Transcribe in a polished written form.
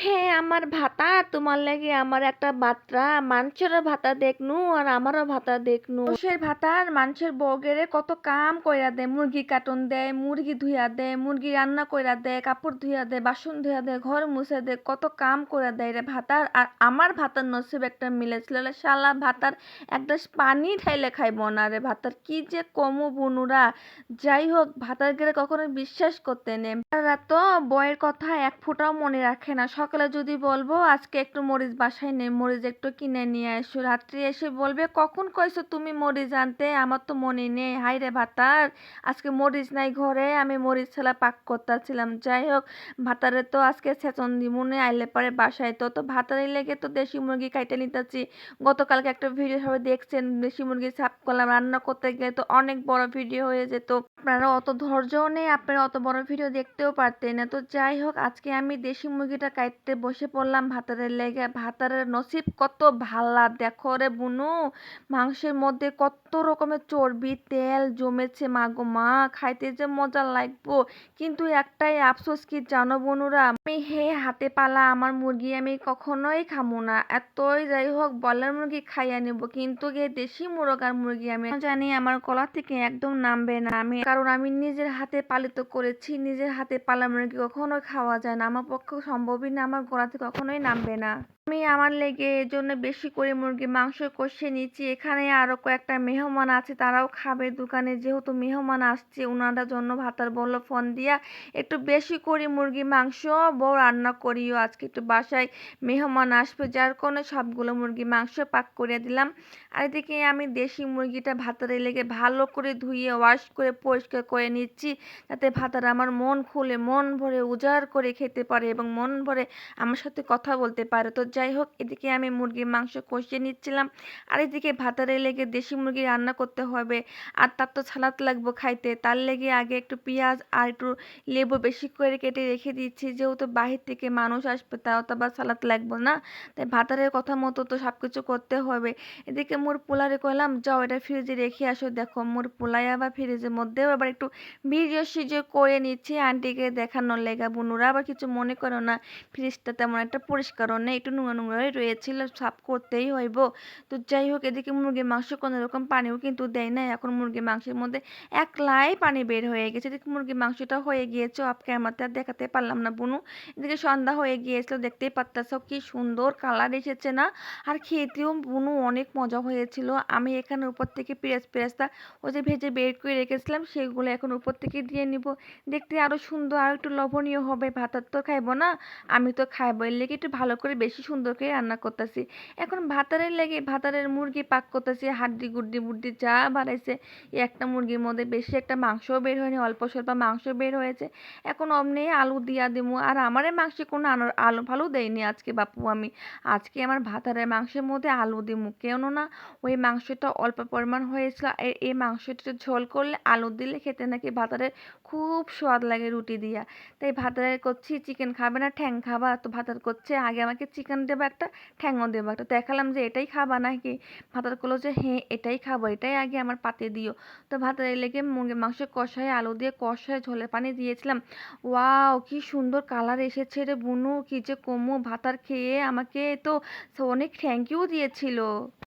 হ্যাঁ, আমার ভাতা তোমার লাগি আমার একটা বাত্রা মানুষেরও ভাতা দেখনু আর আমারও ভাতা দেখনু। মানুষের ভাতার মানুষের বউগেরে কত কাম কইরা দেয়, মুরগি কাটন দেয়, মুরগি ধুইয়া দেয়, মুরগি রান্না কইরা দেয়, কাপড় ধুইয়া দেয়, বাসন ধুইয়া দেয়, ঘর মুছে দেয়, কত কাম কইরা দেয় রে ভাতার। আর আমার ভাতার নসিব একটা মিলেছিল রে, শালা ভাতার এক গ্লাস পানি ঢাইলে খাইব না রে ভাতার, কি যে কমু বুনুরা। যাই হোক, ভাতার গেলে কখনো বিশ্বাস করতে নেই। তারা তো বইয়ের কথা এক ফোঁটাও মনে রাখে না। সকালে যদি বলবো আজকে একটু মরিচ বাসায় নেই, মরিচ একটু কিনে নিয়ে এসো, রাত্রে এসে বলবে কখন কইছো তুমি মরিচ আনতে, আমার তো মনে নেই। হাই রে ভাতার, আজকে মরিচ নাই ঘরে, আমি মরিচ ছাড়া পাক করতেছিলাম। যাই হোক, ভাতারে তো আজকে ছেচন দিমুনে আইলে পরে বাসায় তো তো ভাতারে লেগে তো দেশি মুরগি খাইতে নিতেছি। গতকালকে একটা ভিডিও সবাই দেখছেন, দেশি মুরগি সাফ করলাম, রান্না করতে গেলে তো অনেক বড় ভিডিও হয়ে যেত। আপনারা অত ধৈর্যও নেই, আপনারা অত বড় ভিডিও দেখতেও পারতেন না। তো যাই হোক, আজকে আমি দেশি মুরগিটা কাটতে বসে পড়লাম ভাতারের লেগে। ভাতারের নসিব কত ভাল্লা দেখো রে বুনু, মাংসের মধ্যে কত রকমের চর্বি তেল জমেছে, মাগো মা, খাইতে যে মজা লাগবো। কিন্তু একটাই আফসোস কি জানো বনুরা, আমি হাতে পালা আমার মুরগি আমি কখনোই খামু না। এতই যাই হোক ব্রয়লার মুরগি খাইয়া নিব, কিন্তু দেশি মুরগার মুরগি আমি জানি আমার গলা থেকে একদম নামবে না। কারণ আমি নিজের হাতে পালিত করেছি, নিজের হাতে পালা মুরগি কখনোই খাওয়া যায় না, আমার পক্ষে সম্ভবই না, আমার গলা থেকে কখনোই নামবে না। আমি আমার লেগে এর জন্য বেশি করে মুরগি মাংস কষিয়ে নিচ্ছি। এখানে আরো কয়েকটা মেহমান আছে, তারাও খাবে দোকানে, যেহেতু মেহমান আসছে ওনাদের জন্য ভাতার বলল ফোন দিয়া একটু বেশি করে মুরগি মাংস বউ রান্না করিও, আজকে একটু বাসায় মেহমান আসবে, যার কারণে সবগুলো মুরগি মাংস পাক করে দিলাম। আর এদিকে আমি দেশি মুরগিটা ভাতারে লেগে ভালো করে ধুয়ে ওয়াশ করে পরিষ্কার করে নিচ্ছি, যাতে ভাতার আমার মন খুলে মন ভরে উজাড় করে খেতে পারে এবং মন ভরে আমার সাথে কথা বলতে পারে। তো যাই হোক, এদিকে আমি মুরগির মাংস কষিয়ে নিচ্ছিলাম, আর এদিকে ভাতারে লেগে দেশি মুরগি রান্না করতে হবে, আর তার তো সালাদ লাগবে খাইতে। তার লেগে আগে একটু পেঁয়াজ আর একটু লেবু বেশি করে কেটে রেখে দিচ্ছি, যেহেতু বাহির থেকে মানুষ আসবে, তাও তো আবার সালাদ লাগবে না, তাই ভাতারের কথা মতো তো সব কিছু করতে হবে। এদিকে মোর পোলারে কইলাম যাও এটা ফ্রিজে রেখে আসো। দেখো মোর পোলাই আবার ফ্রিজের মধ্যেও আবার একটু ভিডিও সিডিও করে নিচ্ছে আন্টিকে দেখানোর লেগা। বুনুরা আবার কিছু মনে করো না, ফ্রিজটা তেমন একটা পরিষ্কারও নেই, একটু নোংরা নোংরাই রয়েছিল, সাফ করতেই হইব। তো যাই হোক, এদিকে মুরগির মাংস কোনো রকম পানিও কিন্তু দেয় না, এখন মুরগির মাংসের মধ্যে একলাই পানি বের হয়ে গেছে। এদিকে মুরগির মাংসটা হয়ে গিয়েছে, অফ ক্যামেরাতে আর দেখাতে পারলাম না বুনু। এদিকে সন্ধ্যা হয়ে গিয়েছিল, দেখতেই পারতেছ কি সুন্দর কালার এসেছে না, আর খেতেও বুনু অনেক মজা হয়েছিল। আমি এখানে উপর থেকে পেঁয়াজ পেঁয়াজটা ওই যে ভেজে বের করে রেখেছিলাম সেগুলো এখন উপর থেকে দিয়ে নিব, দেখতে আরো সুন্দর আর একটু লোভনীয় হবে। ভাতার তো খাইবো না, আমি তো খাইবো, এর লেগে একটু ভালো করে বেশি সুন্দর করে রান্না করতেছি। এখন ভাতারের লেগে ভাতারের মুরগি পাক করতেছি, হাড্ডি গুড্ডি বুড্ডি যা বাড়াইছে, এই একটা মুরগির মধ্যে বেশি একটা মাংসও বের হয়নি, অল্প স্বল্প মাংস বের হয়েছে। এখন অমনি আলু দিয়া দিমু, আর আমারে মাংসে কোনো আলু ফালু দেয়নি আজকে বাপু। আমি আজকে আমার ভাতারের মাংসের মধ্যে আলু দিমু, কেননা ওই মাংসটা অল্প পরিমাণ হয়েছিল, এই মাংসটা ঝোল করলে আলু দিলে খেতে নাকি ভাতারের খুব স্বাদ লাগে রুটি দিয়া। তাই ভাতারের করছি চিকেন খাবে না ঠ্যাং খাবা, তো ভাতার করছে আগে আমাকে চিকেন দেবা একটা, ঠ্যাংও দেবা একটা। তো দেখালাম যে এটাই খাবা নাকি, ভাতার করলো যে হ্যাঁ এটাই খাবো, এটাই আগে আমার পাতে দিও। তো ভাতারের লেগে মুরগির মাংস কষায় আলু দিয়ে কষায় ঝোলের পানি দিয়েছিলাম। ওয়াও কি সুন্দর কালার এসেছে রে বুনু, কি যে কমু, ভাতার খেয়ে আমাকে তো অনেক থ্যাংক ইউ দিয়েছিল।